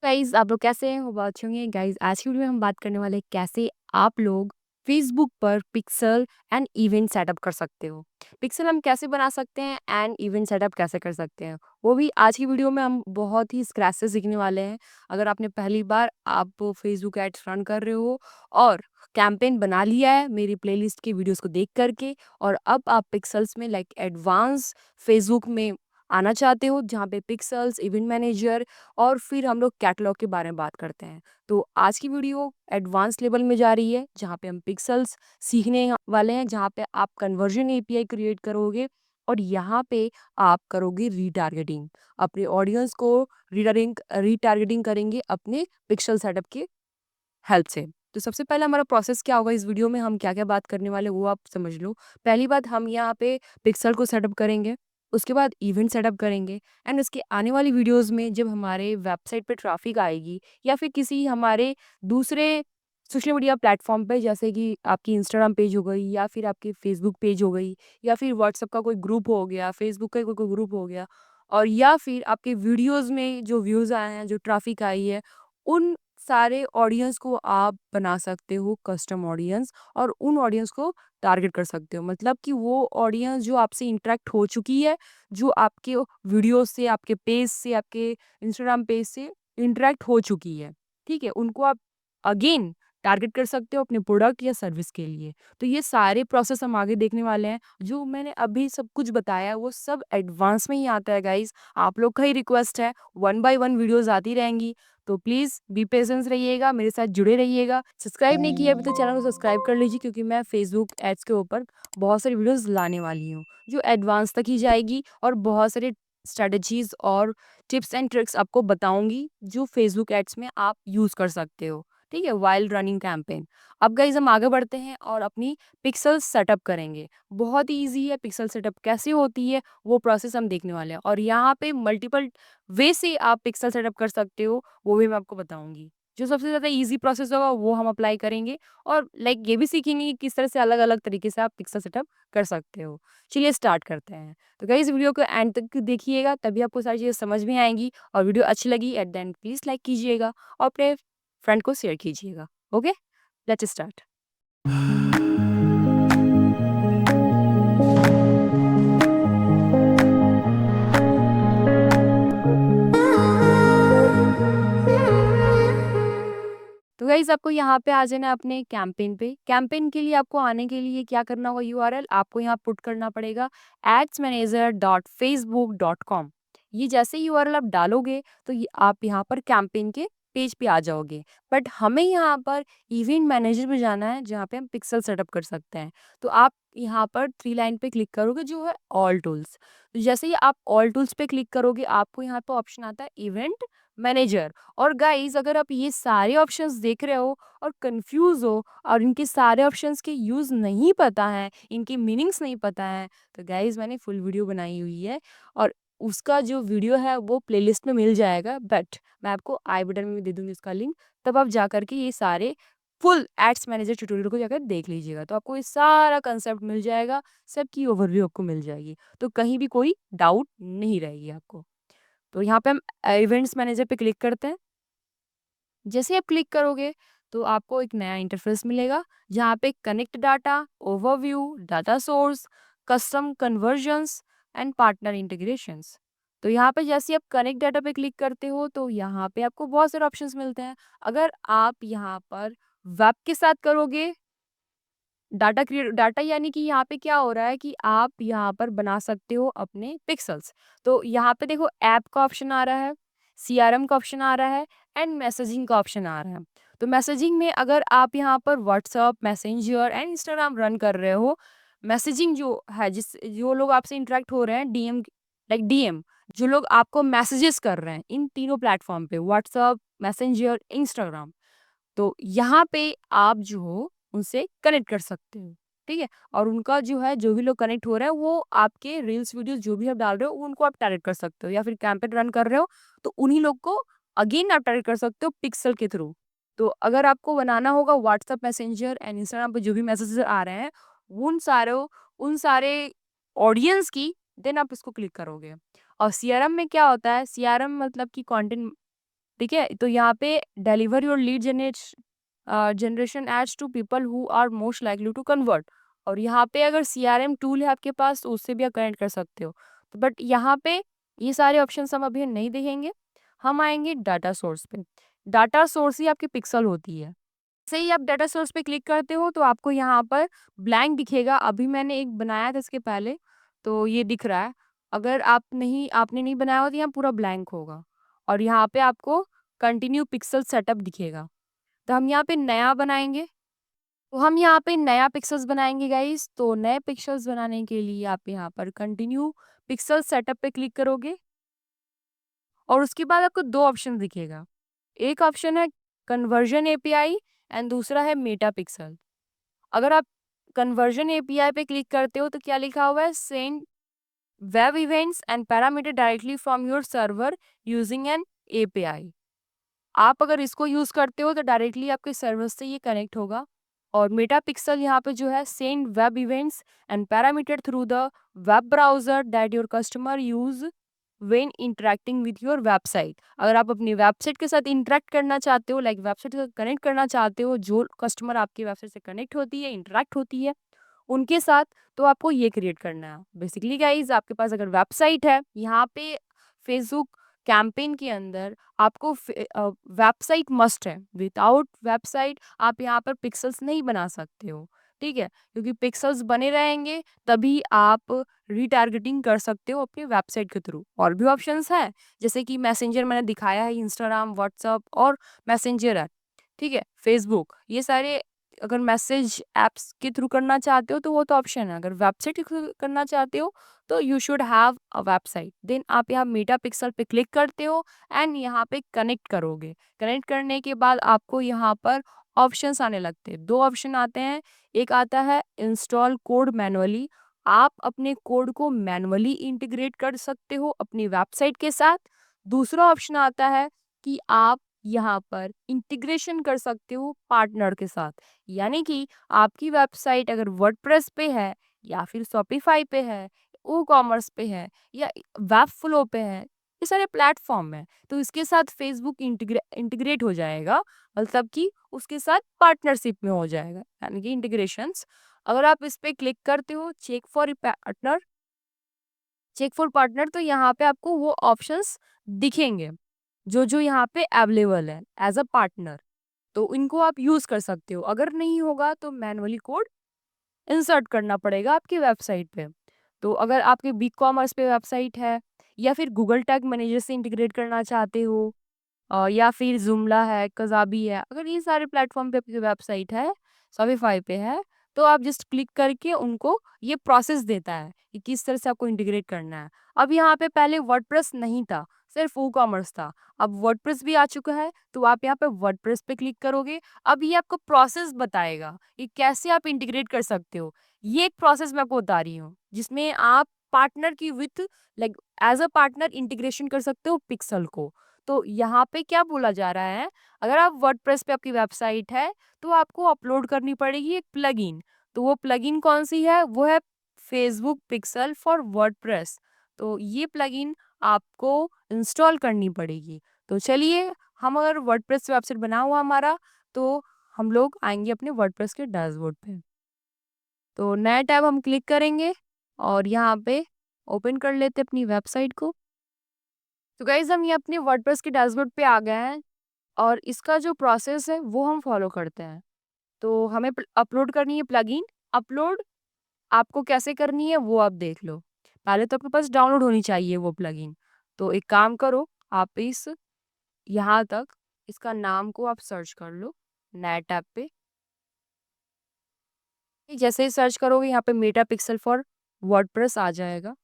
Guys आप लोग कैसे हैं? होप अच्छे होंगे। गाइस आज की वीडियो में हम बात करने वाले हैं कैसे आप लोग फेसबुक पर पिक्सल एंड इवेंट सेटअप कर सकते हो। पिक्सल हम कैसे बना सकते हैं एंड इवेंट सेटअप कैसे कर सकते हैं, वो भी आज की वीडियो में हम बहुत ही स्क्रैच से सीखने वाले हैं। अगर आपने पहली बार आप फेसबुक एड्स रन कर रहे हो और कैंपेन बना लिया है मेरी प्लेलिस्ट की वीडियोस को देख करके, और अब आप पिक्सल्स में लाइक एडवांस फेसबुक में आना चाहते हो जहाँ पे पिक्सल्स इवेंट मैनेजर और फिर हम लोग कैटलॉग के बारे में बात करते हैं। तो आज की वीडियो एडवांस लेवल में जा रही है जहाँ पे हम पिक्सल्स सीखने वाले हैं, जहाँ पे आप कन्वर्जन एपीआई क्रिएट करोगे और यहाँ पे आप करोगे रीटारगेटिंग, अपने ऑडियंस को रीटारगेटिंग करेंगे अपने पिक्सल सेटअप के हेल्प से। तो सबसे पहले हमारा प्रोसेस क्या होगा, इस वीडियो में हम क्या क्या बात करने वाले हैं वो आप समझ लो। पहली बात, हम यहाँ पे पिक्सल को सेटअप करेंगे, उसके बाद इवेंट सेटअप करेंगे एंड उसके आने वाली वीडियोस में जब हमारे वेबसाइट पे ट्रैफिक आएगी या फिर किसी हमारे दूसरे सोशल मीडिया प्लेटफॉर्म पे, जैसे कि आपकी इंस्टाग्राम पेज हो गई या फिर आपकी फेसबुक पेज हो गई या फिर व्हाट्सएप का कोई ग्रुप हो गया, फेसबुक का कोई ग्रुप हो गया, और या फिर आपके वीडियोस में जो व्यूज़ आए हैं, जो ट्रैफिक आई है, उन सारे ऑडियंस को आप बना सकते हो कस्टम ऑडियंस और उन ऑडियंस को टारगेट कर सकते हो। मतलब कि वो ऑडियंस जो आपसे इंटरेक्ट हो चुकी है, जो आपके वीडियो से, आपके पेज से, आपके इंस्टाग्राम पेज से इंटरेक्ट हो चुकी है, ठीक है, उनको आप अगेन टारगेट कर सकते हो अपने प्रोडक्ट या सर्विस के लिए। तो ये सारे प्रोसेस हम आगे देखने वाले हैं। जो मैंने अभी सब कुछ बताया है वो सब एडवांस में ही आता है गाइज। आप लोग का ही रिक्वेस्ट है, वन बाय वन वीडियोस आती रहेंगी, तो प्लीज़ बी पेशेंस रहिएगा, मेरे साथ जुड़े रहिएगा। सब्सक्राइब नहीं किया अभी तो चैनल को सब्सक्राइब कर लीजिए, क्योंकि मैं फेसबुक एड्स के ऊपर बहुत सारी वीडियोस लाने वाली हूँ जो एडवांस तक ही जाएगी और बहुत सारे स्ट्रेटजीज और टिप्स एंड ट्रिक्स आपको बताऊंगी जो फेसबुक एड्स में आप यूज़ कर सकते हो, ठीक है, वाइल रनिंग कैंपेन। अब गाइज हम आगे बढ़ते हैं और अपनी पिक्सल सेटअप करेंगे। बहुत ही ईजी है, पिक्सल सेटअप कैसे होती है वो प्रोसेस हम देखने वाले हैं, और यहाँ पे मल्टीपल वे से आप पिक्सल सेटअप कर सकते हो, वो भी मैं आपको बताऊंगी। जो सबसे ज़्यादा ईजी प्रोसेस होगा वो हम अप्लाई करेंगे, और लाइक ये भी सीखेंगे कि किस तरह से अलग अलग तरीके से आप पिक्सल सेटअप कर सकते हो। चलिए स्टार्ट करते हैं। तो गाइस वीडियो को एंड तक देखिएगा, तभी आपको सारी चीज़ें समझ में आएंगी, और वीडियो अच्छी लगी at the end please like कीजिएगा और अपने फ्रेंड को शेयर कीजिएगा। Okay, let's start. तो गाइज आपको यहाँ पे आ जाना है अपने कैंपेन पे। कैंपेन के लिए आपको आने के लिए क्या करना होगा, यूआरएल आपको यहाँ पुट करना पड़ेगा adsmanager.facebook.com। ये जैसे ही यूआरएल आप डालोगे तो ये आप यहाँ पर कैंपेन के पेज पे आ जाओगे, बट हमें यहाँ पर इवेंट मैनेजर पे जाना है जहाँ पे हम पिक्सल सेटअप कर सकते हैं। तो आप यहाँ पर थ्री लाइन पे क्लिक करोगे जो है ऑल टूल्स। तो जैसे ही आप ऑल टूल्स पे क्लिक करोगे आपको यहाँ पे ऑप्शन आता है इवेंट मैनेजर। और गाइज अगर आप ये सारे ऑप्शंस देख रहे हो और कंफ्यूज हो और इनके सारे ऑप्शंस के यूज नहीं पता है, इनके मीनिंग्स नहीं पता है, तो गाइज मैंने फुल वीडियो बनाई हुई है और उसका जो वीडियो है वो प्लेलिस्ट में मिल जाएगा, बट मैं आपको आई बटन में भी दे दूंगी उसका लिंक। तब आप जा करके ये सारे फुल एड्स मैनेजर ट्यूटोरियल को जाकर देख लीजिएगा, तो आपको ये सारा कंसेप्ट मिल जाएगा, सबकी ओवरव्यू आपको मिल जाएगी, तो कहीं भी कोई डाउट नहीं रहेगी आपको। तो यहाँ पे हम इवेंट्स मैनेजर पे क्लिक करते हैं। जैसे आप क्लिक करोगे तो आपको एक नया इंटरफेस मिलेगा जहाँ पे connect data, overview, data source, custom convergence and partner integrations. तो यहाँ पे जैसे आप कनेक्ट डाटा पे क्लिक करते हो तो यहाँ पे आपको बहुत सारे ऑप्शंस मिलते हैं। अगर आप यहाँ पर वेब के साथ करोगे डाटा, यानी कि यहाँ पे क्या हो रहा है कि आप यहाँ पर बना सकते हो अपने पिक्सल्स। तो यहाँ पे देखो ऐप का ऑप्शन आ रहा है, सीआरएम का ऑप्शन आ रहा है एंड मैसेजिंग का ऑप्शन आ रहा है। तो मैसेजिंग में अगर आप यहाँ पर WhatsApp, messenger and Instagram run कर रहे हो, मैसेजिंग जो है जिस जो लोग आपसे इंटरेक्ट हो रहे हैं, डीएम लाइक डीएम, जो लोग आपको मैसेजेस कर रहे हैं इन तीनों प्लेटफॉर्म पे, व्हाट्सअप, मैसेंजर, इंस्टाग्राम, तो यहाँ पे आप जो हो उनसे कनेक्ट कर सकते हो, ठीक है? और उनका जो है जो भी लोग कनेक्ट हो रहे हैं वो आपके रील्स वीडियोस जो भी आप डाल रहे हो उनको आप टारगेट कर सकते हो, या फिर कैंपेन रन कर रहे हो तो उन्हीं लोग को अगेन आप टारगेट कर सकते हो पिक्सल के थ्रू। तो अगर आपको बनाना होगा व्हाट्सएप, मैसेंजर एंड इंस्टाग्राम पे जो भी मैसेजेस आ रहे हैं उन सारे ऑडियंस की, देन आप इसको क्लिक करोगे। और सीआरएम में क्या होता है, सीआरएम मतलब कि कंटेंट ठीक है? तो यहाँ पे deliver your lead generation ads to people who are most likely to convert. और यहाँ पे अगर सीआरएम टूल है आपके पास तो उससे भी आप कनेक्ट कर सकते हो। तो बट यहाँ पे ये सारे ऑप्शंस हम अभी नहीं देखेंगे, हम आएंगे डाटा सोर्स पे। डाटा सोर्स ही आपकी पिक्सल होती है। जैसे ही आप डाटा सोर्स पे क्लिक करते हो तो आपको यहाँ पर ब्लैंक दिखेगा। अभी मैंने एक बनाया था इसके पहले, तो ये दिख रहा है। अगर आपने नहीं बनाया हो तो यहाँ पूरा ब्लैंक होगा और यहाँ पे आपको कंटिन्यू पिक्सल सेटअप दिखेगा। तो हम यहाँ पे नया बनाएंगे। तो हम यहाँ पे नया पिक्सेल्स बनाएंगे गाइस। तो नए पिक्सेल्स बनाने के लिए आप यहाँ पर कंटिन्यू पिक्सल सेटअप पे क्लिक करोगे और उसके बाद आपको दो ऑप्शन दिखेगा। एक ऑप्शन है कन्वर्जन एपीआई एंड दूसरा है मेटा पिक्सल। अगर आप कन्वर्जन एपीआई पे क्लिक करते हो तो क्या लिखा हुआ है, send web events and parameter directly from your server using N API. आप अगर इसको यूज करते हो तो डायरेक्टली आपके सर्वर से ये कनेक्ट होगा। और मेटा पिक्सल यहाँ पे जो है, send web events and parameter through the web browser that your customer use when interacting with your website. अगर आप अपनी वेबसाइट के साथ इंटरेक्ट करना चाहते हो, लाइक वेबसाइट के साथ कनेक्ट करना चाहते हो, जो कस्टमर आपकी वेबसाइट से कनेक्ट होती है, इंटरेक्ट होती है उनके साथ, तो आपको ये क्रिएट करना है। बेसिकली गाइज आपके पास अगर वेबसाइट है, यहाँ पे फेसबुक कैंपेन के अंदर आपको वेबसाइट मस्ट है। विदाउट वेबसाइट आप यहाँ पर पिक्सल्स नहीं बना सकते हो, ठीक है? क्योंकि पिक्सल्स बने रहेंगे तभी आप रीटारगेटिंग कर सकते हो अपनी वेबसाइट के थ्रू। और भी ऑप्शंस हैं, जैसे कि मैसेंजर मैंने दिखाया है, इंस्टाग्राम, व्हाट्सअप और मैसेंजर ऐप, ठीक है, फेसबुक, ये सारे अगर मैसेज ऐप्स के थ्रू करना चाहते हो तो वो तो ऑप्शन है। अगर वेबसाइट के थ्रू करना चाहते हो तो you should have a website. Then आप यहाँ मीटा पिक्सल पे क्लिक करते हो एंड यहाँ पे कनेक्ट करोगे। कनेक्ट करने के बाद आपको यहाँ पर ऑप्शंस आने लगते हैं। दो ऑप्शन आते हैं, एक आता है इंस्टॉल कोड मैनुअली। आप अपने कोड को मैनुअली इंटीग्रेट कर सकते हो अपनी वेबसाइट के साथ। दूसरा ऑप्शन आता है कि आप यहाँ पर इंटीग्रेशन कर सकते हो पार्टनर के साथ। यानी कि आपकी वेबसाइट अगर वर्डप्रेस पे है या फिर शॉपिफाई पे है, ई कॉमर्स पे है या वेब फ्लो पे है, ये सारे प्लेटफॉर्म है, तो इसके साथ फेसबुक इंटीग्रेट हो जाएगा। मतलब कि उसके साथ पार्टनरशिप में हो जाएगा, यानी कि इंटीग्रेशंस। अगर आप इस पे क्लिक करते हो चेक फॉर पार्टनर, तो यहाँ पे आपको वो ऑप्शंस दिखेंगे जो जो यहाँ पे अवेलेबल है एज अ पार्टनर। तो इनको आप यूज कर सकते हो। अगर नहीं होगा तो मैनुअली कोड इंसर्ट करना पड़ेगा आपकी वेबसाइट पे। तो अगर आपके बिग कॉमर्स पे वेबसाइट है या फिर गूगल टैग मैनेजर से इंटीग्रेट करना चाहते हो, या फिर ज़ुमला है, कज़ाबी है, अगर ये सारे प्लेटफ़ॉर्म पे आपकी वेबसाइट है, शॉपिफ़ाई पे है, तो आप जस्ट क्लिक करके उनको ये प्रोसेस देता है कि किस तरह से आपको इंटीग्रेट करना है। अब यहाँ पे पहले वर्डप्रेस नहीं था, सिर्फ़ वूकॉमर्स था। अब वर्डप्रेस भी आ चुका है, तो आप यहाँ पे वर्डप्रेस पे क्लिक करोगे। अब ये आपको प्रोसेस बताएगा कि कैसे आप इंटीग्रेट कर सकते हो। ये एक प्रोसेस मैं आपको बता रही हूँ, जिसमें आप पार्टनर की with like as a partner integration कर सकते हो पिक्सल को। तो यहाँ पे क्या बोला जा रहा है, अगर आप वर्डप्रेस पे आपकी वेबसाइट है तो आपको अपलोड करनी पड़ेगी एक प्लगइन। तो वो प्लगइन कौन सी है, वो है फेसबुक पिक्सल फॉर वर्डप्रेस। तो ये प्लगइन आपको इंस्टॉल करनी पड़ेगी। तो चलिए, हम अगर वर्डप्रेस वेबसाइट बना हुआ हमारा, तो हम लोग आएंगे अपने वर्डप्रेस के डैशबोर्ड पे। तो नया टैब हम क्लिक करेंगे और यहाँ पे ओपन कर लेते हैं अपनी वेबसाइट को। तो गाइज हम ये अपने वर्डप्रेस के डैशबोर्ड पे आ गए हैं और इसका जो प्रोसेस है वो हम फॉलो करते हैं। तो हमें अपलोड करनी है प्लगइन। अपलोड आपको कैसे करनी है वो आप देख लो। पहले तो आपके पास डाउनलोड होनी चाहिए वो प्लगइन। तो एक काम करो, आप इस यहाँ तक इसका नाम को आप सर्च कर लो नया टैब पे। जैसे ही सर्च करोगे यहाँ पे मेटा पिक्सल फॉर वर्डप्रेस आ जाएगा।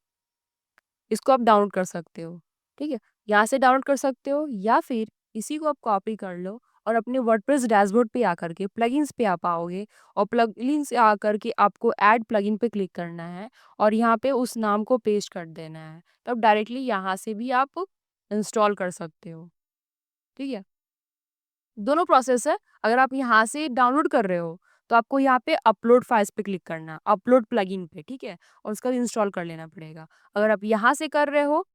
इसको आप डाउनलोड कर सकते हो, ठीक है? यहाँ से डाउनलोड कर सकते हो या फिर इसी को आप कॉपी कर लो और अपने वर्डप्रेस डैशबोर्ड पे आकर के प्लगइन्स पे आ पाओगे और प्लगइन्स से आकर के आपको ऐड प्लगइन पे क्लिक करना है और यहाँ पे उस नाम को पेस्ट कर देना है। तो अब डायरेक्टली यहाँ से भी आप इंस्टॉल कर सकते हो, ठीक है? दोनों प्रोसेस है। अगर आप यहाँ से डाउनलोड कर रहे हो तो आपको यहाँ पे अपलोड फाइल्स पे क्लिक करना है, अपलोड प्लगइन पे, ठीक है? और उसका इंस्टॉल कर लेना पड़ेगा। अगर आप यहाँ से कर रहे हो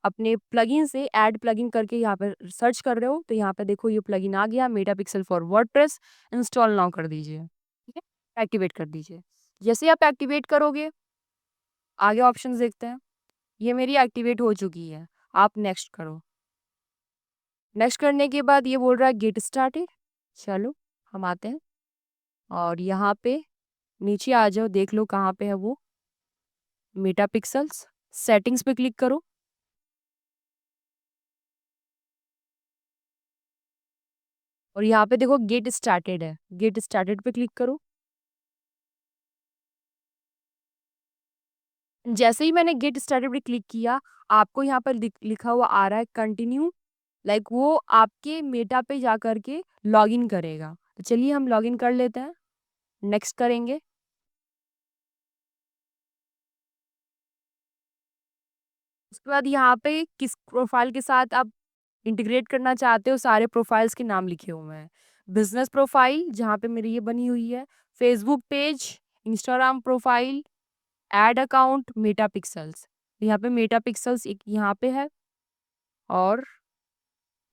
अपने प्लगइन से ऐड प्लगइन करके यहाँ पे सर्च कर रहे हो तो यहाँ पे देखो ये प्लगइन आ गया, मेटापिक्सल फॉर वर्डप्रेस, इंस्टॉल नाउ कर दीजिए। ठीक है, एक्टिवेट कर दीजिए। जैसे ही आप एक्टिवेट करोगे, आगे ऑप्शंस देखते हैं। ये मेरी एक्टिवेट हो चुकी है, आप नेक्स्ट करो। नेक्स्ट करने के बाद ये बोल रहा है गेट स्टार्टेड। चलो हम आते हैं और यहाँ पे नीचे आ जाओ, देख लो कहाँ पे है वो, मेटापिक्सल्स, सेटिंग्स पे क्लिक करो। और यहाँ पे देखो गेट स्टार्टेड है, गेट स्टार्टेड पे क्लिक करो। जैसे ही मैंने गेट स्टार्टेड पे क्लिक किया, आपको यहाँ पर लिखा हुआ आ रहा है कंटिन्यू, लाइक वो आपके मेटा पे जा करके लॉगिन करेगा। तो चलिए हम लॉगिन कर लेते हैं, नेक्स्ट करेंगे। उसके बाद यहाँ पे किस प्रोफाइल के साथ आप इंटीग्रेट करना चाहते हो, सारे प्रोफाइल्स के नाम लिखे हुए हैं। बिजनेस प्रोफाइल जहाँ पे मेरी ये बनी हुई है, Facebook page, Instagram profile, ad account, Meta pixels. यहाँ पे मेटा पिक्सल्स एक यहाँ पे है और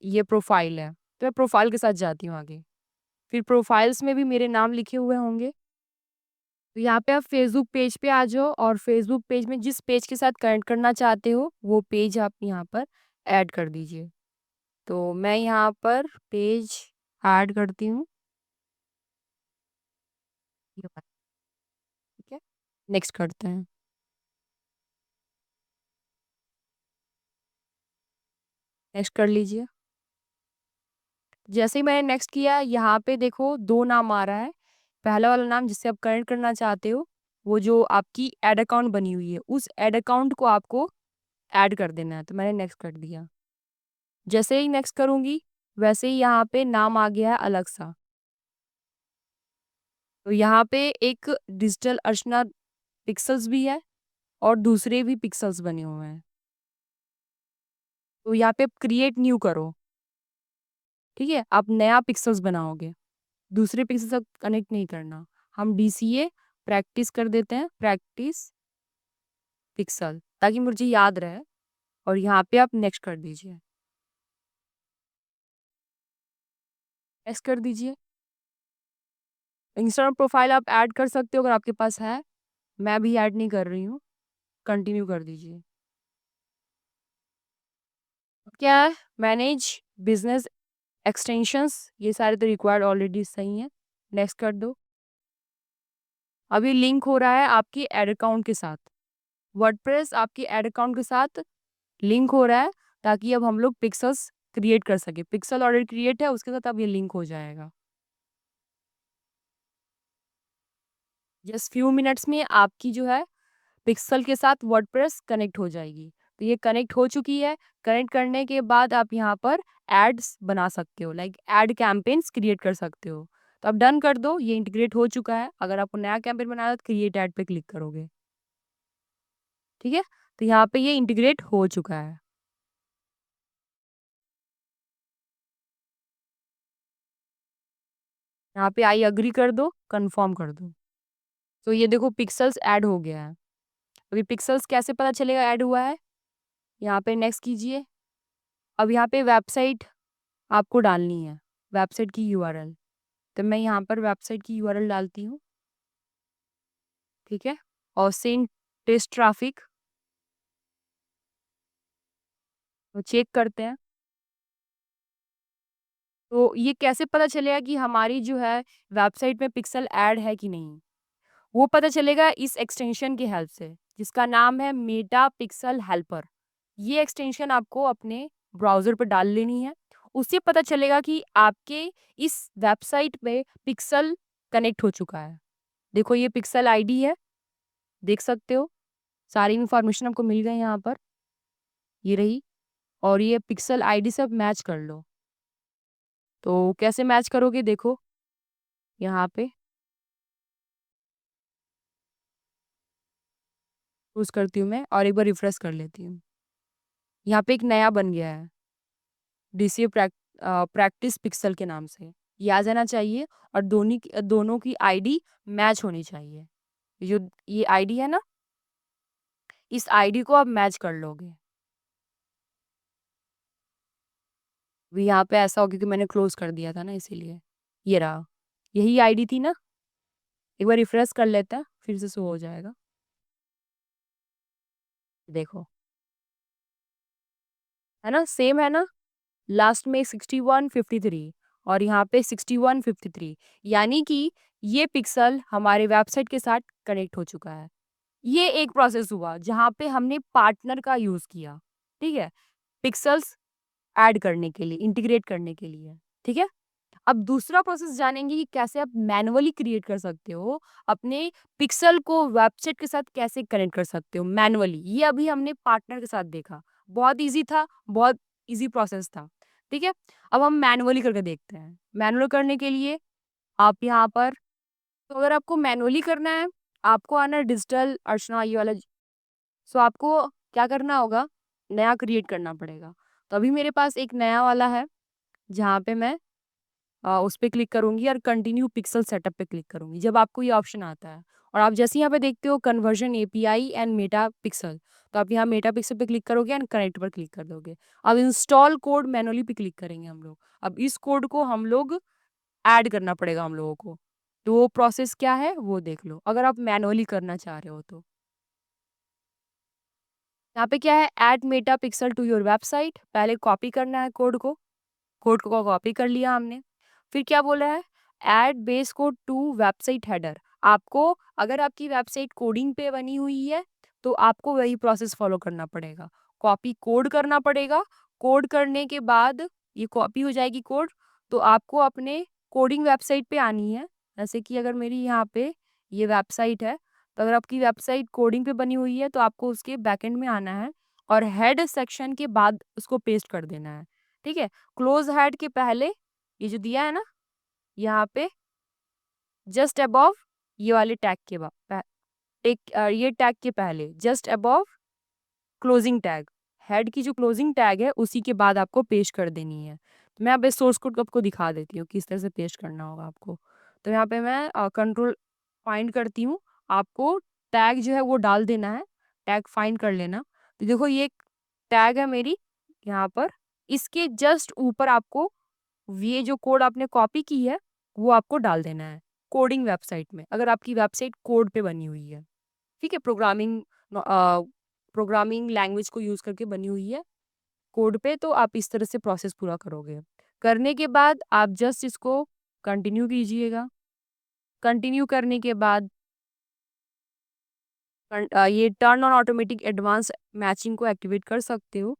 ये प्रोफाइल है, तो मैं प्रोफाइल के साथ जाती हूँ आगे। फिर प्रोफाइल्स में भी मेरे नाम लिखे हुए होंगे, तो यहाँ पे आप फेसबुक पेज पे आ जाओ और फेसबुक पेज में जिस पेज के साथ कनेक्ट करना चाहते हो वो पेज आप यहाँ पर ऐड कर दीजिए। तो मैं यहाँ पर पेज ऐड करती हूँ, ये वाला, ठीक है। नेक्स्ट करते हैं। नेक्स्ट कर लीजिए। जैसे ही मैंने नेक्स्ट किया, यहाँ पे देखो दो नाम आ रहा है। पहला वाला नाम जिससे आप कनेक्ट करना चाहते हो, वो जो आपकी एड अकाउंट बनी हुई है, उस एड अकाउंट को आपको ऐड कर देना है। तो मैंने नेक्स्ट कर दिया। जैसे ही नेक्स्ट करूंगी, वैसे ही यहाँ पे नाम आ गया है अलग सा। तो यहाँ पे एक डिजिटल अर्चना पिक्सल्स भी है और दूसरे भी पिक्सल्स बने हुए हैं। तो यहाँ पे क्रिएट न्यू करो, ठीक है। आप नया पिक्सल्स बनाओगे, दूसरे पिक्सल से कनेक्ट नहीं करना। हम DCA प्रैक्टिस कर देते हैं, प्रैक्टिस पिक्सल, ताकि मुझे याद रहे। और यहाँ पे आप नेक्स्ट कर दीजिए, नेक्स्ट कर दीजिए। इंस्टाग्राम प्रोफाइल आप ऐड कर सकते हो अगर आपके पास है, मैं भी ऐड नहीं कर रही हूँ। कंटिन्यू कर दीजिए। क्या है, मैनेज बिजनेस एक्सटेंशंस, ये सारे तो रिक्वायर्ड ऑलरेडी सही हैं, नेक्स्ट कर दो। अभी लिंक हो रहा है आपकी एड अकाउंट के साथ, वर्डप्रेस आपकी एड अकाउंट के साथ लिंक हो रहा है, ताकि अब हम लोग पिक्सल्स क्रिएट कर सके। पिक्सल ऑलरेडी क्रिएट है, उसके साथ अब ये लिंक हो जाएगा। जस्ट फ्यू मिनट्स में आपकी जो है पिक्सल के साथ वर्डप्रेस कनेक्ट हो जाएगी। तो ये कनेक्ट हो चुकी है। कनेक्ट करने के बाद आप यहाँ पर एड्स बना सकते हो, लाइक एड कैंपेन्स क्रिएट कर सकते हो। तो आप डन कर दो, ये इंटीग्रेट हो चुका है। अगर आपको नया कैंपेन बनाना है तो क्रिएट एड पे क्लिक करोगे, ठीक है। तो यहाँ पे ये इंटीग्रेट हो चुका है। यहाँ पे आई अग्री कर दो, कंफर्म कर दो। तो ये देखो पिक्सल्स ऐड हो गया है। अभी पिक्सल्स कैसे पता चलेगा ऐड हुआ है, यहाँ पे नेक्स्ट कीजिए। अब यहाँ पे वेबसाइट आपको डालनी है, वेबसाइट की URL। तो मैं यहाँ पर वेबसाइट की URL डालती हूँ, ठीक है। और सेंड टेस्ट ट्रैफिक, तो चेक करते हैं। तो ये कैसे पता चलेगा कि हमारी जो है वेबसाइट में पिक्सल ऐड है कि नहीं, वो पता चलेगा इस एक्सटेंशन की हेल्प से, जिसका नाम है मेटा पिक्सल हेल्पर। ये एक्सटेंशन आपको अपने ब्राउज़र पर डाल लेनी है। उससे पता चलेगा कि आपके इस वेबसाइट पे पिक्सल कनेक्ट हो चुका है। देखो ये पिक्सल आईडी है, देख सकते हो, सारी इन्फॉर्मेशन आपको मिल गई यहाँ पर, ये रही। और ये पिक्सल आईडी से आप मैच कर लो। तो कैसे मैच करोगे, देखो यहाँ पे चूज़ करती हूँ मैं और एक बार रिफ्रेश कर लेती हूँ। यहाँ पे एक नया बन गया है, DCA प्रैक्टिस पिक्सल के नाम से। ये आ जाना चाहिए और दोनों की आईडी मैच होनी चाहिए। जो ये आईडी है ना, इस आईडी को आप मैच कर लोगे। अभी यहाँ पे ऐसा हो गया कि मैंने क्लोज कर दिया था ना, इसीलिए। ये रहा, यही आईडी थी ना। एक बार रिफ्रेश कर लेते हैं, फिर से शो हो जाएगा। देखो, है ना, सेम है ना। लास्ट में 6153 और यहाँ पे 6153, यानी कि ये पिक्सल हमारे वेबसाइट के साथ कनेक्ट हो चुका है। ये एक प्रोसेस हुआ जहाँ पे हमने पार्टनर का यूज किया, ठीक है, पिक्सल्स ऐड करने के लिए, इंटीग्रेट करने के लिए, ठीक है। अब दूसरा प्रोसेस जानेंगे कि कैसे आप मैनुअली क्रिएट कर सकते हो, अपने पिक्सल को वेबसाइट के साथ कैसे कनेक्ट कर सकते हो मैनुअली। ये अभी हमने पार्टनर के साथ देखा, बहुत ईजी था, बहुत ईजी प्रोसेस था, ठीक है। अब हम मैनुअली करके देखते हैं। मैनुअल करने के लिए आप यहाँ पर, तो अगर आपको मैनुअली करना है, आपको आना है डिजिटल अर्चना ये वाला। सो आपको क्या करना होगा, नया क्रिएट करना पड़ेगा। तो अभी मेरे पास एक नया वाला है, जहाँ पे मैं उस पे क्लिक करूँगी और कंटिन्यू पिक्सल सेटअप पे क्लिक करूँगी। जब आपको ये ऑप्शन आता है और आप जैसे यहाँ पे देखते हो conversion API and Meta pixel, तो आप यहाँ मेटा पिक्सल पे क्लिक करोगे एंड कनेक्ट पर क्लिक कर दोगे। अब इंस्टॉल कोड मैनुअली पे क्लिक करेंगे हम लोग। अब इस कोड को हम लोग ऐड करना पड़ेगा हम लोगों को। तो वो प्रोसेस क्या है वो देख लो, अगर आप मैनुअली करना चाह रहे हो तो। यहाँ पे क्या है, add Meta pixel to your website. पहले कॉपी करना है कोड को, कोड को कॉपी कर लिया हमने। फिर क्या बोला है, add base code to website header. आपको, अगर आपकी वेबसाइट कोडिंग पे बनी हुई है तो आपको वही प्रोसेस फॉलो करना पड़ेगा। कॉपी कोड करना पड़ेगा। कोड करने के बाद ये कॉपी हो जाएगी कोड, तो आपको अपने कोडिंग वेबसाइट पे आनी है। जैसे कि अगर मेरी यहाँ पे ये वेबसाइट है, तो अगर आपकी वेबसाइट कोडिंग पे बनी हुई है तो आपको उसके बैकएंड में आना है और हेड सेक्शन के बाद उसको पेस्ट कर देना है, ठीक है। क्लोज हेड के पहले ये जो दिया है ना, यहाँ पे जस्ट अबव ये वाले टैग के बाद, ये टैग के पहले just above closing tag, head की जो क्लोजिंग टैग है उसी के बाद आपको पेस्ट कर देनी है। तो मैं अब इस सोर्स कोड को आपको दिखा देती हूँ किस तरह से पेस्ट करना होगा आपको। तो यहाँ पे मैं कंट्रोल फाइंड करती हूँ, आपको टैग जो है वो डाल देना है, टैग फाइंड कर लेना। तो देखो ये टैग है मेरी यहाँ पर, इसके जस्ट ऊपर आपको ये जो कोड आपने कॉपी की है वो आपको डाल देना है कोडिंग वेबसाइट में, अगर आपकी वेबसाइट कोड पे बनी हुई है, ठीक है, प्रोग्रामिंग लैंग्वेज को यूज करके बनी हुई है कोड पे, तो आप इस तरह से प्रोसेस पूरा करोगे। करने के बाद आप जस्ट इसको कंटिन्यू कीजिएगा। कंटिन्यू करने के बाद ये turn on automatic advance matching को एक्टिवेट कर सकते हो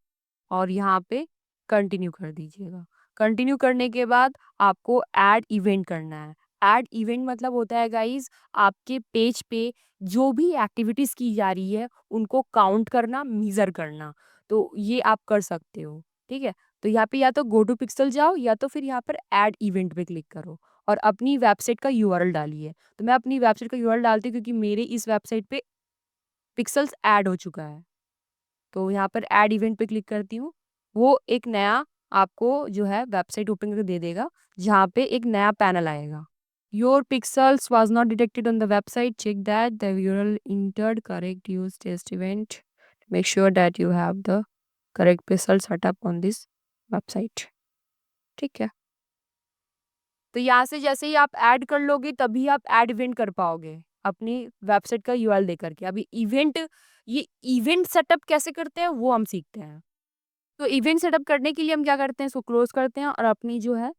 और यहाँ पे कंटिन्यू कर दीजिएगा। कंटिन्यू करने के बाद आपको ऐड इवेंट करना है। ऐड इवेंट मतलब होता है गाइस, आपके पेज पे जो भी एक्टिविटीज की जा रही है उनको काउंट करना, मीजर करना। तो ये आप कर सकते हो, ठीक है। तो यहाँ पे या तो गो टू पिक्सल जाओ या तो फिर यहाँ पर ऐड इवेंट पे क्लिक करो और अपनी वेबसाइट का यूआरएल डालिए। तो मैं अपनी वेबसाइट का यूआरएल डालती हूँ क्योंकि मेरे इस वेबसाइट पे पिक्सल्स ऐड हो चुका है। तो यहाँ पर ऐड इवेंट पे क्लिक करती हूँ। वो एक नया आपको जो है वेबसाइट ओपन करके दे देगा, जहाँ पे एक नया पैनल आएगा। Your pixels was not detected on the website, check that the URL entered correct, use test event, make sure that you have the correct pixel setup on this website, ठीक है। तो यहाँ से जैसे ही आप ऐड कर लोगे तभी आप ऐड इवेंट कर पाओगे अपनी वेबसाइट का यूआरएल दे करके। अभी ये इवेंट सेटअप कैसे करते हैं वो हम सीखते हैं। तो इवेंट सेटअप करने के लिए हम क्या करते हैं, इसको क्लोज करते हैं और अपनी जो है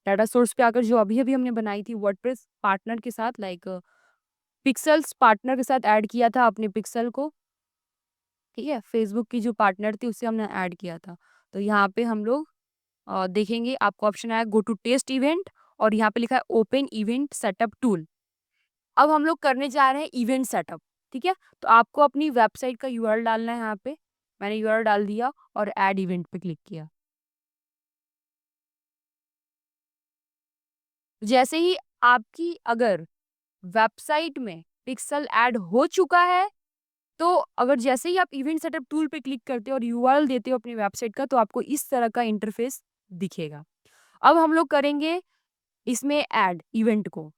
डाटा सोर्स पे आकर जो अभी अभी हमने बनाई थी वर्डप्रेस पार्टनर के साथ, लाइक पिक्सल्स पार्टनर के साथ ऐड किया था अपने पिक्सल को, ठीक है, फेसबुक की जो पार्टनर थी उससे हमने ऐड किया था। तो यहाँ पे हम लोग देखेंगे, आपको ऑप्शन आया गो टू टेस्ट इवेंट और यहाँ पे लिखा है ओपन इवेंट सेटअप टूल। अब हम लोग करने जा रहे हैं इवेंट सेटअप, ठीक है। तो आपको अपनी वेबसाइट का यूआरएल डालना है। यहाँ पे मैंने यूआरएल डाल दिया और ऐड इवेंट पे क्लिक किया। जैसे ही आपकी अगर वेबसाइट में पिक्सल ऐड हो चुका है, तो अगर जैसे ही आप इवेंट सेटअप टूल पे क्लिक करते हो और यूआरएल देते हो अपनी वेबसाइट का, तो आपको इस तरह का इंटरफेस दिखेगा। अब हम लोग करेंगे इसमें ऐड इवेंट को।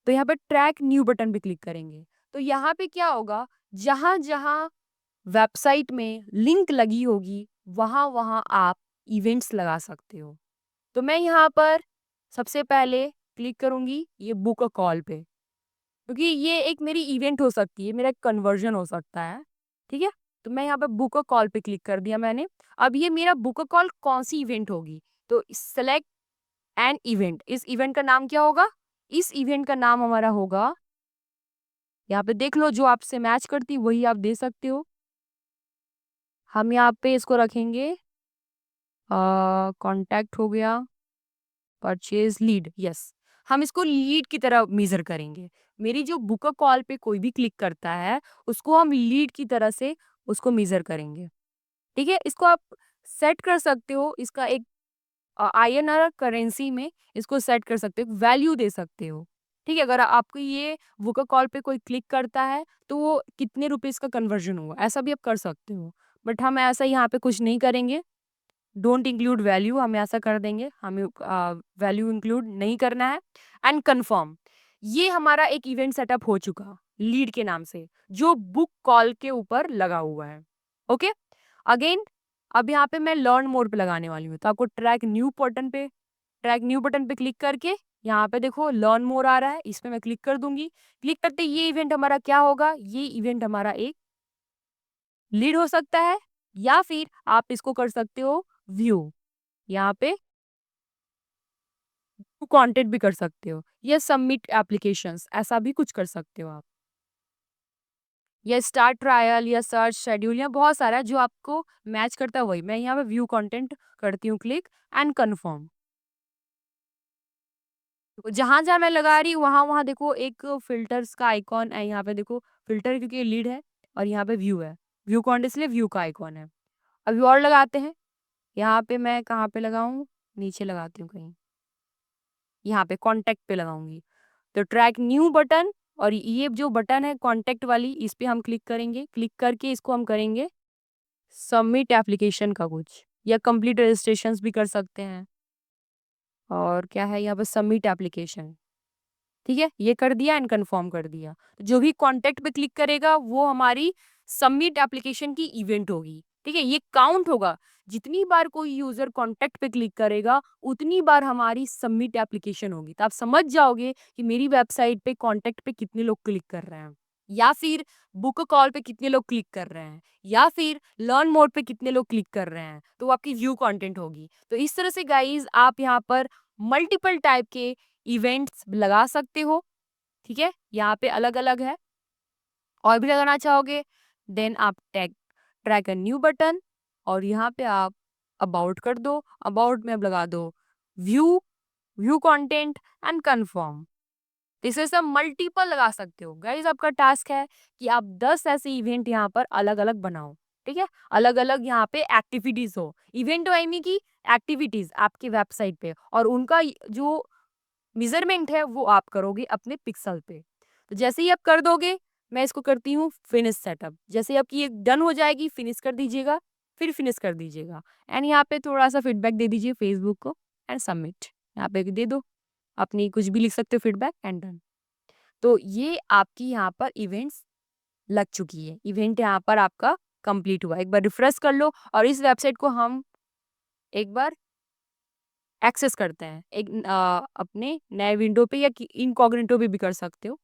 तो यहाँ पे ट्रैक न्यू बटन पे क्लिक करेंगे। तो यहाँ पे क्या होगा, जहां जहां वेबसाइट में लिंक लगी होगी वहां वहां आप इवेंट्स लगा सकते हो। तो मैं यहाँ पर सबसे पहले क्लिक करूँगी ये बुक अ कॉल पे, क्योंकि ये एक मेरी इवेंट हो सकती है, मेरा कन्वर्जन हो सकता है, ठीक है? तो मैं यहाँ पे बुक अ कॉल पे क्लिक कर दिया मैंने। अब ये मेरा बुक अ कॉल कौन-सी इवेंट होगी? तो सेलेक्ट एन इवेंट, इस इवेंट का नाम क्या होगा? इस इवेंट का नाम हमारा होगा, यहाँ पे देख लो जो आपसे मैच करती है वही आप दे सकते हो। हम यहाँ पे इसको रखेंगे कॉन्टैक्ट हो गया, परचेज़ लीड, यस। हम इसको लीड की तरह मेज़र करेंगे। मेरी जो बुक अ कॉल पे कोई भी क्लिक करता है, उसको हम लीड की तरह से उसको मेज़र करेंगे, ठीक है? इसको आप सेट कर सकते हो, इसका एक आईएनआर करेंसी में इसको सेट कर सकते हो, वैल्यू दे सकते हो, ठीक है? अगर आपको ये बुक अ कॉल पे कोई क्लिक करता है, तो वो कितने रुपीज़ का कन्वर्जन हुआ, ऐसा भी आप कर सकते हो। बट हम ऐसा यहाँ पे कुछ नहीं करेंगे, डोंट इंक्लूड वैल्यू हम ऐसा कर देंगे, हमें वैल्यू इंक्लूड नहीं करना है। एंड कन्फर्म, ये हमारा एक इवेंट सेटअप हो चुका लीड के नाम से, जो बुक कॉल के ऊपर लगा हुआ है। ओके, अगेन अब यहाँ पे मैं लर्न मोड पे लगाने वाली हूँ, तो आपको ट्रैक न्यू बटन पे क्लिक करके यहाँ पे देखो लर्न मोर आ रहा है, इस पे मैं क्लिक कर दूंगी। क्लिक करते ही ये इवेंट हमारा क्या होगा? ये इवेंट हमारा एक लीड हो सकता है, या फिर आप इसको कर सकते हो व्यू, यहाँ पे कंटेंट भी कर सकते हो, या सबमिट एप्लीकेशंस, ऐसा भी कुछ कर सकते हो आप, या स्टार्ट ट्रायल या सर्च शेड्यूल, या बहुत सारा जो आपको मैच करता है वही। मैं यहाँ पे व्यू कंटेंट करती हूँ क्लिक एंड कन्फर्म। जहाँ जहाँ मैं लगा रही हूँ वहाँ वहाँ देखो एक फिल्टर्स का आइकॉन है, यहाँ पे देखो फिल्टर क्योंकि लीड है, और यहाँ पे व्यू है, व्यू कंटेंट इसलिए व्यू का आइकॉन है। अभी और लगाते हैं, यहाँ पे मैं कहाँ पे लगाऊं, नीचे लगाती हूँ कहीं, यहाँ पे कॉन्टैक्ट पे लगाऊंगी। तो ट्रैक न्यू बटन, और ये जो बटन है कॉन्टैक्ट वाली, इस पे हम क्लिक करेंगे। क्लिक करके इसको हम करेंगे सबमिट एप्लीकेशन का कुछ, या कंप्लीट रजिस्ट्रेशन भी कर सकते हैं। और क्या है यहाँ पे सबमिट एप्लीकेशन, ठीक है, ये कर दिया एंड कंफर्म कर दिया। तो जो भी कॉन्टैक्ट पे क्लिक करेगा वो हमारी सबमिट एप्लीकेशन की इवेंट होगी, ठीक है? ये काउंट होगा, जितनी बार कोई यूजर कॉन्टैक्ट पे क्लिक करेगा उतनी बार हमारी सबमिट एप्लीकेशन होगी। तो आप समझ जाओगे कि मेरी वेबसाइट पे कॉन्टैक्ट पे कितने लोग क्लिक कर रहे हैं, या फिर बुक कॉल पे कितने लोग क्लिक कर रहे हैं, या फिर लर्न मोड पे कितने लोग क्लिक कर रहे हैं, तो वो आपकी व्यू कंटेंट होगी। तो इस तरह से गाइज आप यहाँ पर मल्टीपल टाइप के इवेंट्स लगा सकते हो, ठीक है? यहाँ पे अलग-अलग है। और भी लगाना चाहोगे देन आप tag track a new button, और यहाँ पे आप अबाउट कर दो। अबाउट में अब लगा दो view, view content and confirm. This is a multiple लगा सकते हो। गाइस आपका टास्क है कि आप 10 ऐसे इवेंट यहाँ पर अलग-अलग बनाओ, ठीक है? अलग-अलग यहाँ पे एक्टिविटीज हो। इवेंट आई मीन की एक्टिविटीज आपकी वेबसाइट पे, और उनका जो मेजरमेंट है वो आप करोगे अपने पिक्सल पे। तो जैसे ही आप कर दोगे, मैं इसको करती हूँ फिनिश सेटअप। जैसे ही आपकी ये डन हो जाएगी, फिनिश कर दीजिएगा, फिर फिनिश कर दीजिएगा, एंड यहाँ पे थोड़ा सा फीडबैक दे दीजिए फेसबुक को, एंड सबमिट यहाँ पे दे दो। अपनी कुछ भी लिख सकते हो फीडबैक, एंड डन। तो ये आपकी यहाँ पर इवेंट्स लग चुकी है, इवेंट यहाँ पर आपका कंप्लीट हुआ। एक बार रिफ्रेश कर लो, और इस वेबसाइट को हम एक बार एक्सेस करते हैं एक अपने नए विंडो पे, या इनकॉग्निटो पे भी कर सकते हो।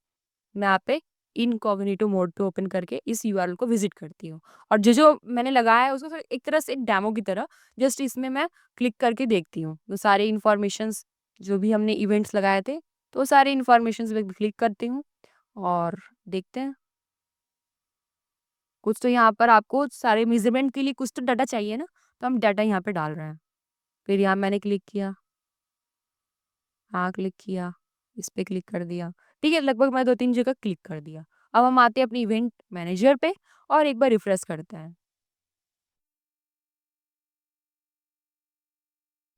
मैं यहाँ पे इनकॉग्निटो मोड पे ओपन करके इस यूआरएल को विजिट करती हूँ, और जो जो मैंने लगाया है उसको एक तरह से एक डेमो की तरह जस्ट इसमें मैं क्लिक करके देखती हूँ। तो सारे इन्फॉर्मेशंस जो भी हमने इवेंट्स लगाए थे, तो वो सारे इन्फॉर्मेशंस पे क्लिक करती हूँ, और देखते हैं। कुछ तो यहाँ पर आपको सारे मेजरमेंट के लिए कुछ तो डाटा चाहिए ना, तो हम डाटा यहाँ पे डाल रहे हैं। फिर यहाँ मैंने क्लिक किया, हाँ क्लिक किया, इस पे क्लिक कर दिया, ठीक है? लगभग मैं 2-3 जगह क्लिक कर दिया। अब हम आते हैं अपनी इवेंट मैनेजर पे, और एक बार रिफ्रेश करते हैं।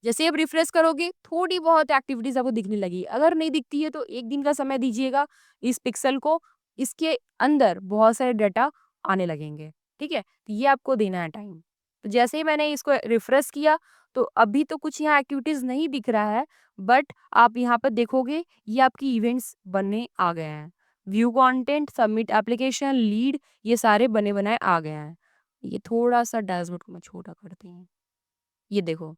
जैसे ही आप रिफ्रेश करोगे, थोड़ी बहुत एक्टिविटीज़ आपको दिखने लगी। अगर नहीं दिखती है तो 1 दिन का समय दीजिएगा इस पिक्सेल को, इसके अंदर बहुत सारे डाटा आने लगेंगे, ठीक है? तो ये आपको देना है टाइम। तो जैसे ही मैंने इसको रिफ्रेश किया, तो अभी तो कुछ यहाँ एक्टिविटीज़ नहीं दिख रहा है, बट आप यहाँ पर देखोगे ये आपकी इवेंट्स बनने आ गए हैं। View content, submit application, lead, ये सारे बने बनाए आ गए हैं। ये थोड़ा-सा डैशबोर्ड को मैं छोटा करती हूँ। ये देखो।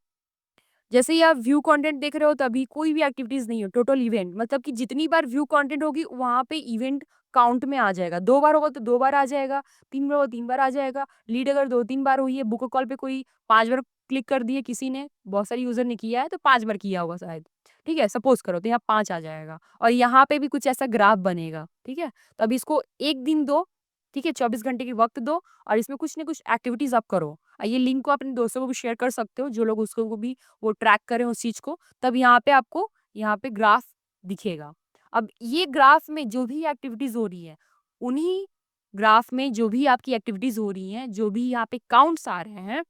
जैसे ही आप व्यू कंटेंट देख रहे हो तभी कोई भी एक्टिविटीज़ नहीं है, टोटल इवेंट मतलब कि जितनी बार व्यू कंटेंट होगी वहाँ पे इवेंट काउंट में आ जाएगा। 2 बार होगा तो 2 बार आ जाएगा, 3 बार होगा 3 बार आ जाएगा। लीड अगर 2-3 बार हुई है, बुक कॉल पे कोई 5 बार क्लिक कर दिए किसी ने, बहुत सारे यूज़र ने किया है तो 5 बार किया होगा शायद। ठीक है? सपोज़ करो तो यहाँ 5 आ जाएगा और यहाँ पे भी कुछ ऐसा ग्राफ बनेगा। ठीक है? तो अब इसको 1 दिन दो, ठीक है? 24 घंटे की वक़्त दो और इसमें कुछ न कुछ एक्टिविटीज़ आप करो। ये लिंक को अपने दोस्तों को भी शेयर कर सकते हो, जो लोग उसको को भी वो ट्रैक करें उस चीज़ को, तब यहाँ पे आपको यहाँ पे ग्राफ दिखेगा। अब ये ग्राफ में जो भी एक्टिविटीज़ हो रही है, उन्हीं ग्राफ में जो भी आपकी एक्टिविटीज़ हो रही हैं, जो भी यहाँ पे काउंट्स आ रहे हैं,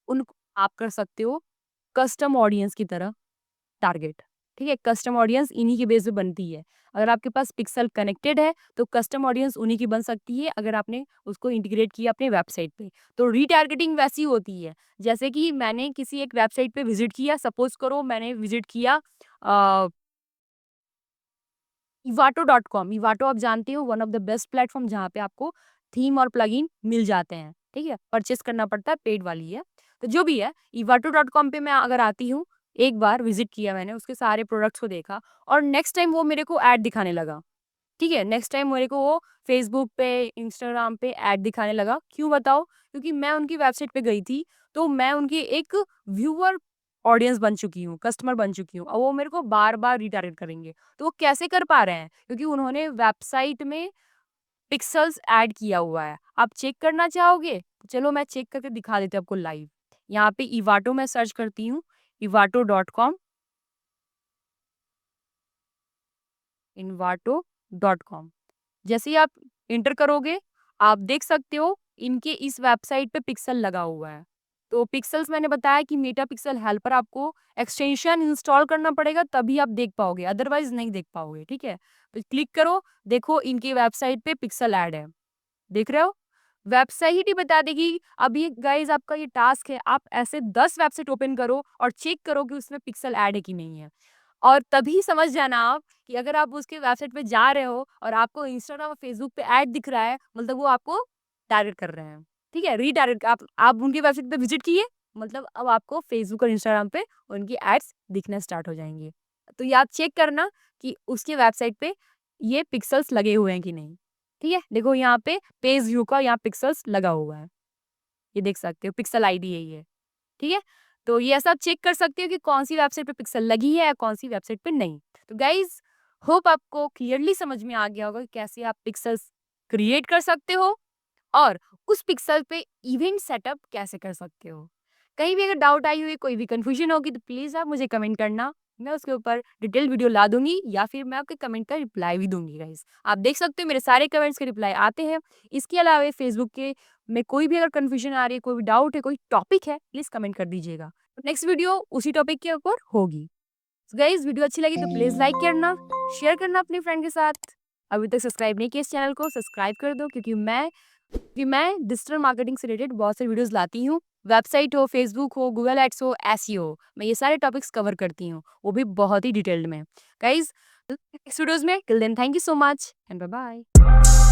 उनको आप कर सकते हो कस्टम ऑडियंस की तरह टारगेट। ठीक है? कस्टम ऑडियंस इन्हीं के बेस पे बनती है। अगर आपके पास पिक्सेल कनेक्टेड है, तो कस्टम ऑडियंस उन्हीं की बन सकती है अगर आपने उसको इंटीग्रेट किया अपने वेबसाइट पे। तो रीटारगेटिंग वैसी होती है, जैसे कि मैंने किसी एक वेबसाइट पे विज़िट किया, सपोज़ करो मैंने विज़िट किया अ, इवाटो.com। इवाटो आप जानते हो one of the best platform जहाँ पे आपको थीम और प्लगइन मिल जाते हैं, ठीक है? परचेज़ करना पड़ता है, पेड वाली है। तो जो भी है, इवाटो.com पे मैं अगर आती हूँ, एक बार विज़िट किया मैंने, उसके सारे प्रोडक्ट्स को देखा और नेक्स्ट टाइम वो मेरे को ऐड दिखाने लगा। ठीक है? नेक्स्ट टाइम मेरे को वो फ़ेसबुक पे, इंस्टाग्राम पे ऐड दिखाने लगा। क्यों बताओ? क्योंकि मैं उनकी वेबसाइट पे गई थी, तो मैं उनकी एक व्यूअर ऑडियंस बन चुकी हूँ, कस्टमर बन चुकी हूँ और वो मेरे को बार-बार रीटारगेट करेंगे। तो वो कैसे कर पा रहे हैं? क्योंकि उन्होंने वेबसाइट में पिक्सेल्स ऐड किया हुआ है। आप चेक करना चाहोगे? चलो मैं चेक करके दिखा देती हूँ आपको लाइव। यहाँ पे इवाटो मैं सर्च करती हूँ, इवाटो.com, इन्वाटो.com। जैसे ही आप एंटर करोगे, आप देख सकते हो इनके इस वेबसाइट पे पिक्सेल लगा हुआ है। तो पिक्सेल्स मैंने बताया कि मेटा पिक्सेल हेल्पर आपको एक्सटेंशन इंस्टॉल करना पड़ेगा तभी आप देख पाओगे, अदरवाइज़ नहीं देख पाओगे, ठीक है? तो क्लिक करो, देखो इनकी वेबसाइट पे पिक्सेल ऐड है। देख रहे हो? वेबसाइट ही बता देगी। अब ये गाइज़ आपका ये टास्क है, आप ऐसे 10 वेबसाइट ओपन करो और चेक करो कि उसमें पिक्सेल ऐड है कि नहीं है। और तभी समझ जाना आप कि अगर आप उसके वेबसाइट पे जा रहे हो और आपको इंस्टाग्राम और फेसबुक पे ऐड दिख रहा है, मतलब वो आपको टारगेट कर रहे हैं। ठीक है? रीटारगेट आप उनकी वेबसाइट पे विज़िट किए, मतलब अब आपको फेसबुक और इंस्टाग्राम पे उनकी एड्स दिखना स्टार्ट हो जाएँगे। तो ये आप चेक करना कि उसकी वेबसाइट पे ये पिक्सेल्स लगे हुए हैं कि नहीं। ठीक है? देखो यहाँ पे पेज व्यू का यहाँ पिक्सेल्स लगा हुआ है। ये देख सकते हो, पिक्सेल आईडी है ये। ठीक है? तो ये ऐसा आप चेक कर सकते हो कि कौन-सी वेबसाइट पे पिक्सेल लगी है या कौन-सी वेबसाइट पे नहीं। तो गाइज़ होप आपको क्लियरली समझ में आ गया होगा कि कैसे आप पिक्सेल्स क्रिएट कर सकते हो और उस पिक्सेल पे इवेंट सेटअप कैसे कर सकते हो। कहीं भी अगर डाउट आई हुई, कोई भी कन्फ्यूजन होगी तो प्लीज़ आप मुझे कमेंट करना। मैं उसके ऊपर डिटेल वीडियो ला दूँगी या फिर मैं आपके कमेंट का रिप्लाई भी दूँगी गाइज़। आप देख सकते हो मेरे सारे कमेंट्स के रिप्लाई आते हैं। इसके अलावा फेसबुक के में कोई भी अगर कन्फ्यूजन आ रही है, कोई भी डाउट है, कोई टॉपिक है, प्लीज़ कमेंट कर दीजिएगा। नेक्स्ट वीडियो उसी टॉपिक के ऊपर होगी। गाइज़ वीडियो अच्छी लगी तो प्लीज़ लाइक करना, शेयर करना अपने फ्रेंड के साथ। अभी तक सब्सक्राइब नहीं किया इस चैनल को सब्सक्राइब कर दो क्योंकि मैं डिजिटल मार्केटिंग से रिलेटेड बहुत सारी वीडियोस लाती हूँ। वेबसाइट हो, फेसबुक हो, गूगल एड्स हो, एसईओ मैं ये सारे टॉपिक्स कवर करती हूँ, वो भी बहुत ही डिटेल्ड में। गाइज़ नेक्स्ट वीडियोज़ में till then thank you so much and bye bye.